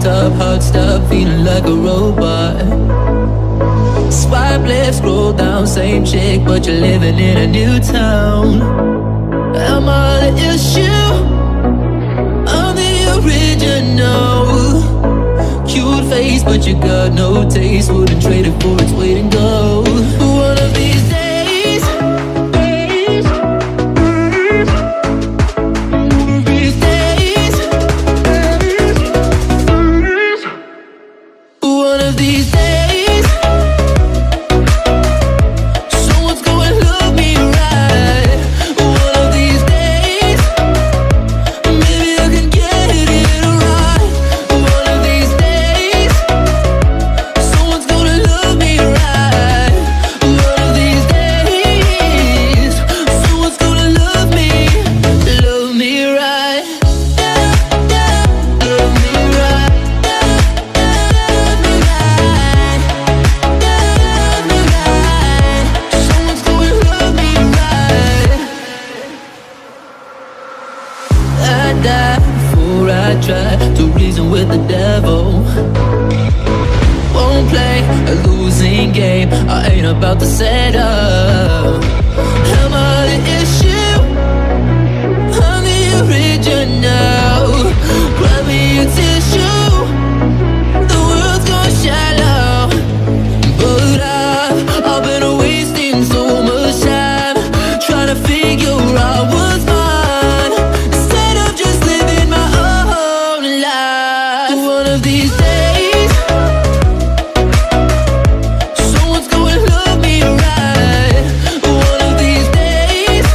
up, heart stop, feeling like a robot. Swipe left, scroll down, same chick, but you're living in a new town. Am I the issue? I'm the original. Cute face, but you got no taste. Wouldn't trade it for its weight in gold. One of these days, one of these days, someone's gonna love me right. One of these days, maybe I can get it right. One of these days, someone's gonna love me right. One of these days, someone's gonna love me right. Love me right. I die before I try to reason with the devil. Won't play a losing game. I ain't about to settle. Am I the issue? I'm the original. Grab me a tissue. The world's gone shallow. But I've been wasting so much time trying to figure out what's mine, instead of just living my own life. One of these days, someone's gonna love me right. One of these days,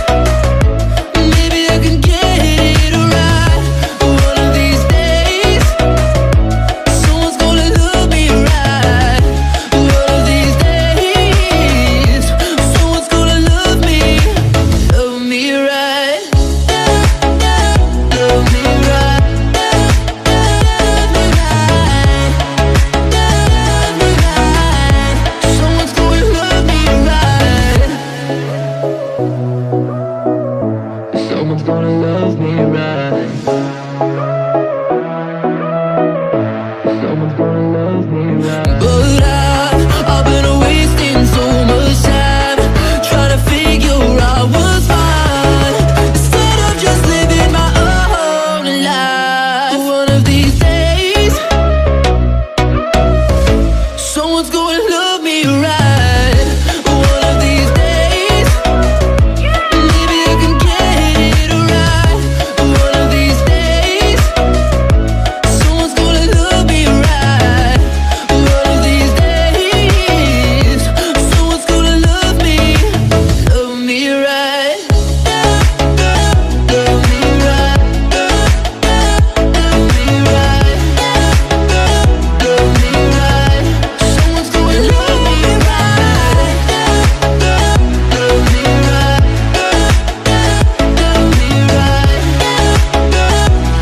maybe I can get it right. One of these days, someone's gonna love me right. One of these days, someone's gonna love me right. Love me right. Love me right. Someone's gonna love me right. Someone's gonna love me right. Someone's gonna love me right. But I've been wasting so much time trying to figure out what's mine, instead of just living my own life. One of these days, someone's gonna love me right. One of these days, maybe I can get it right. One of these days, someone's gonna love me right. One of these days, someone's gonna love me right. Love me right. Love me right. Love me right. Someone's gonna love me right. Love me right. Love me right.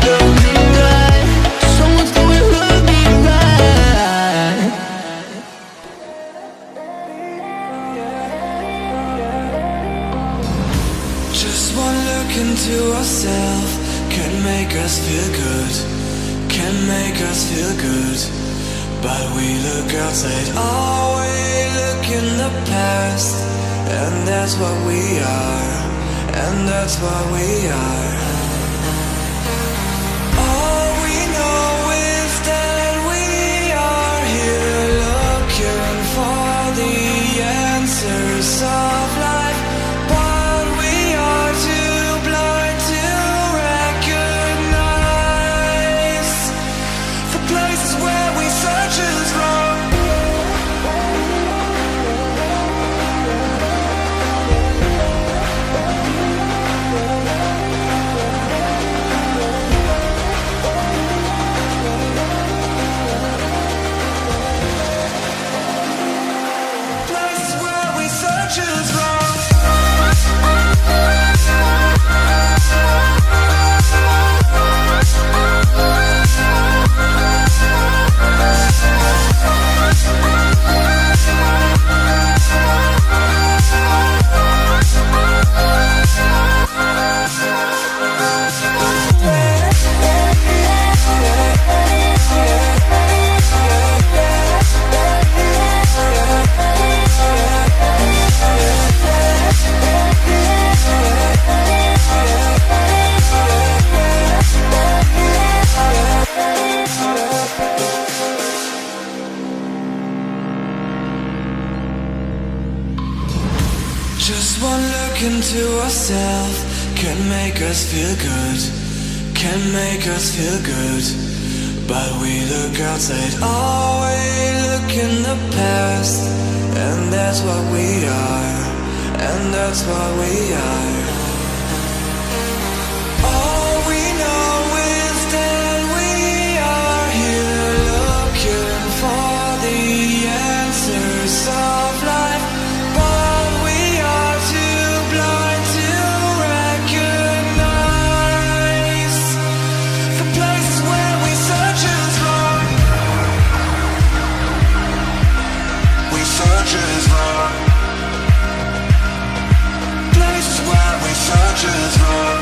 Love me right. Someone's gonna love me right. Just one look into ourselves can make us feel good, can make us feel good. But we look outside, oh, we look in the past, and that's what we are, and that's what we are. All we know is that we are here looking for the answers of life, but we are too blind to recognize the places where we search is wrong. one look into ourselves can make us feel good, can make us feel good. But we look outside, always look in the past, and that's what we are, and that's what we are. All we know is that we are here looking for the answers of life, but we are too blind to recognize the places where we search is wrong. We search is wrong. Places where we search is wrong.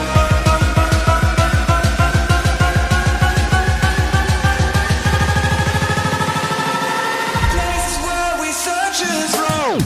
Places where we search is wrong.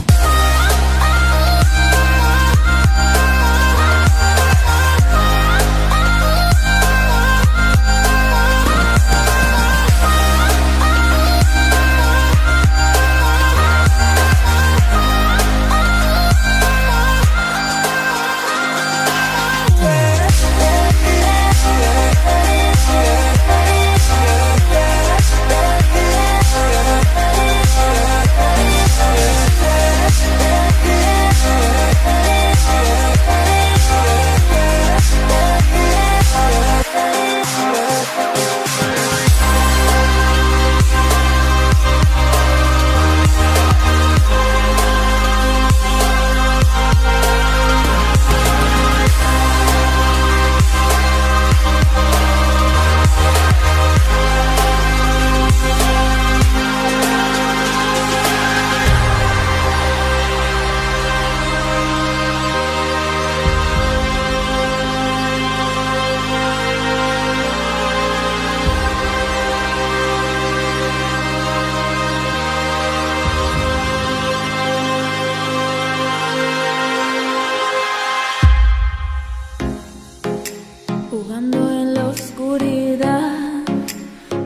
Jugando en la oscuridad,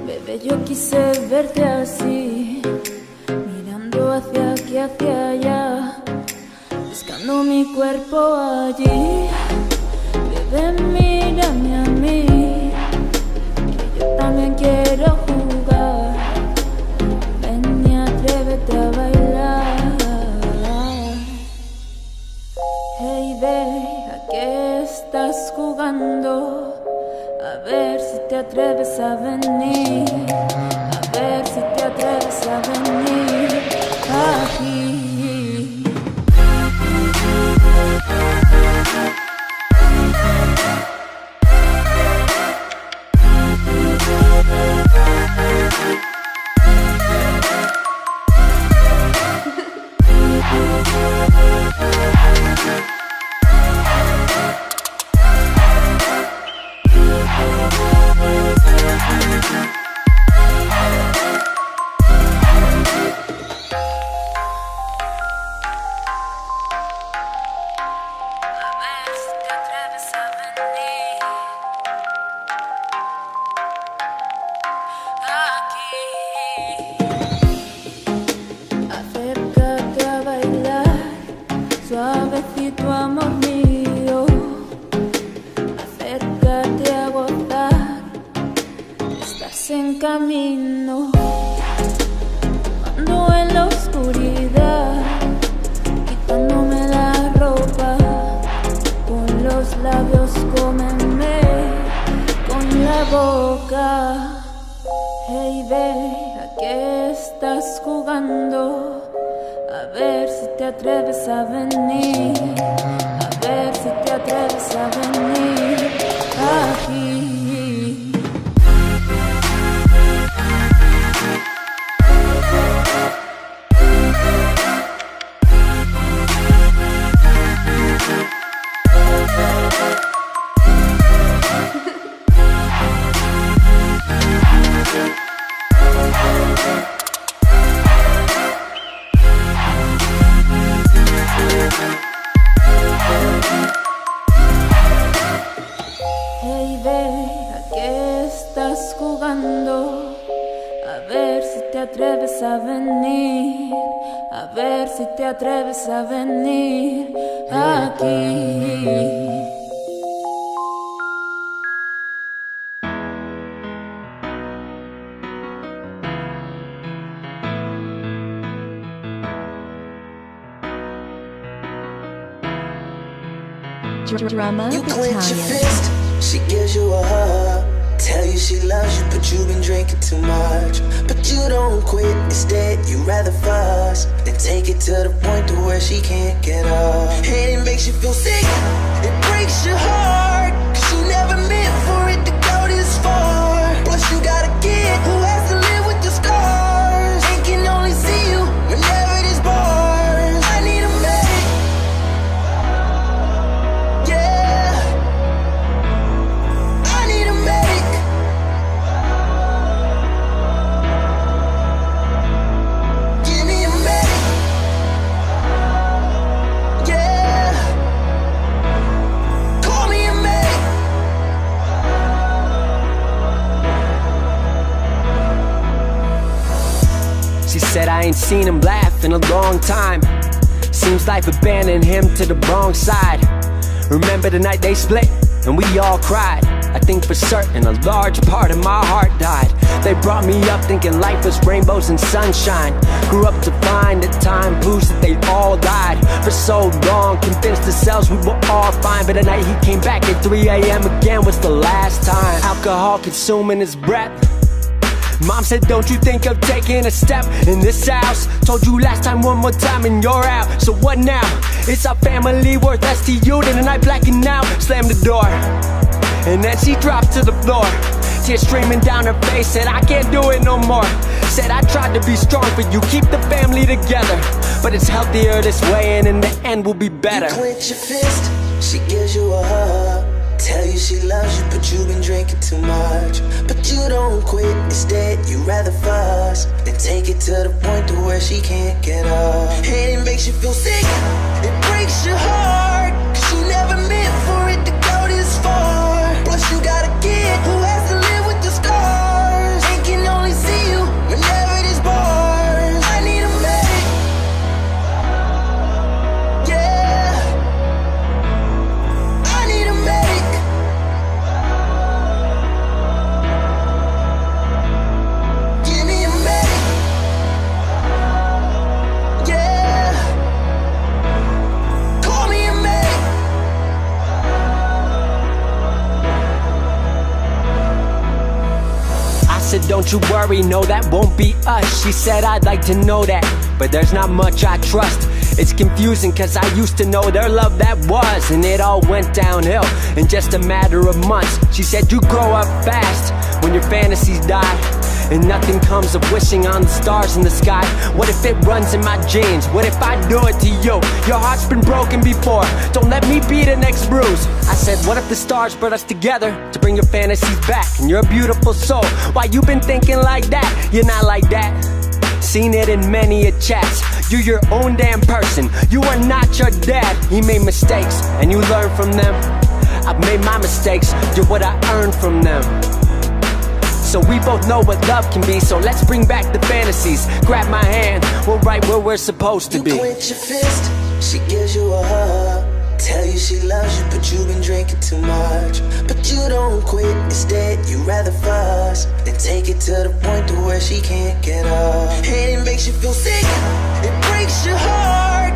bebé, yo quise verte así, mirando hacia aquí, hacia allá, buscando mi cuerpo allí. Bebé, mírame a mí, que yo también quiero jugar. Ven y atrévete a bailar. Hey, babe, ¿a qué estás jugando? A ver si te atreves a venir, a ver si te atreves a venir aquí. Acércate a bailar, suavecito amor mío. Acércate a gozar, estás en camino. Ando en la oscuridad, quitándome la ropa. Con los labios cómeme con la boca. Hey, babe, ¿a qué estás jugando? A ver si te atreves a venir, a ver si te atreves a venir aquí. Hey, babe. venir, a ver si te atreves a venir aquí. Drama You clench your Battalion. fist, she gives you a hug. Tell you she loves you, but you've been drinking too much. But you don't quit, instead you rather fuss than take it to the point to where she can't get up. And it makes you feel sick, it breaks your heart, 'cause you never meant for it to go this far. Plus you got a kid who has to live with the scars and can only see you whenever there's bars. I need a medic, yeah, I need a medic. Give me a medic, yeah, call me a medic. She said I ain't seen him laugh in a long time. Seems life abandoned him to the wrong side. Remember the night they split and we all cried. I think for certain a large part of my heart died. They brought me up thinking life was rainbows and sunshine. Grew up to find that time proves that they all died. For so long, convinced ourselves we were all fine. But the night he came back at 3 a.m. again was the last time. Alcohol consuming his breath. Mom said, don't you think of taking a step in this house? Told you last time, one more time and you're out. So what now? It's our family worth less to you than a night blacking out. Slammed the door, and then she dropped to the floor. Tears streaming down her face, said I can't do it no more. Said I tried to be strong for you, keep the family together, but it's healthier this way and in the end we'll be better. You clench your fist, she gives you a hug. Tell you she loves you, but you've been drinking too much. But you don't quit, instead you rather fuss than take it to the point to where she can't get up. And it makes you feel sick, it breaks your heart, 'cause you never meant for it to go this far. Plus you got a kid who has to live with the scars and can only see you whenever there's bars. I need a medic, yeah, I need a medic. Give me a medic, yeah, call me a medic. I said, don't you worry, no, that won't be us. She said, I'd like to know that, but there's not much I trust. It's confusing, cause I used to know their love that was, and it all went downhill in just a matter of months. She said, you grow up fast when your fantasies die, and nothing comes of wishing on the stars in the sky. What if it runs in my genes? What if I do it to you? Your heart's been broken before, don't let me be the next bruise. I said, what if the stars brought us together to bring your fantasies back? And you're a beautiful soul, why you been thinking like that? You're not like that. Seen it in many a chats. You're your own damn person, you are not your dad. He made mistakes, and you learn from them. I've made my mistakes, you're what I earned from them. So we both know what love can be, so let's bring back the fantasies. Grab my hand, we're right where we're supposed to be. You clench your fist, she gives you a hug. Tell you she loves you, but you've been drinking too much. But you don't quit, instead you rather fuss than take it to the point to where she can't get up. And it makes you feel sick, it breaks your heart,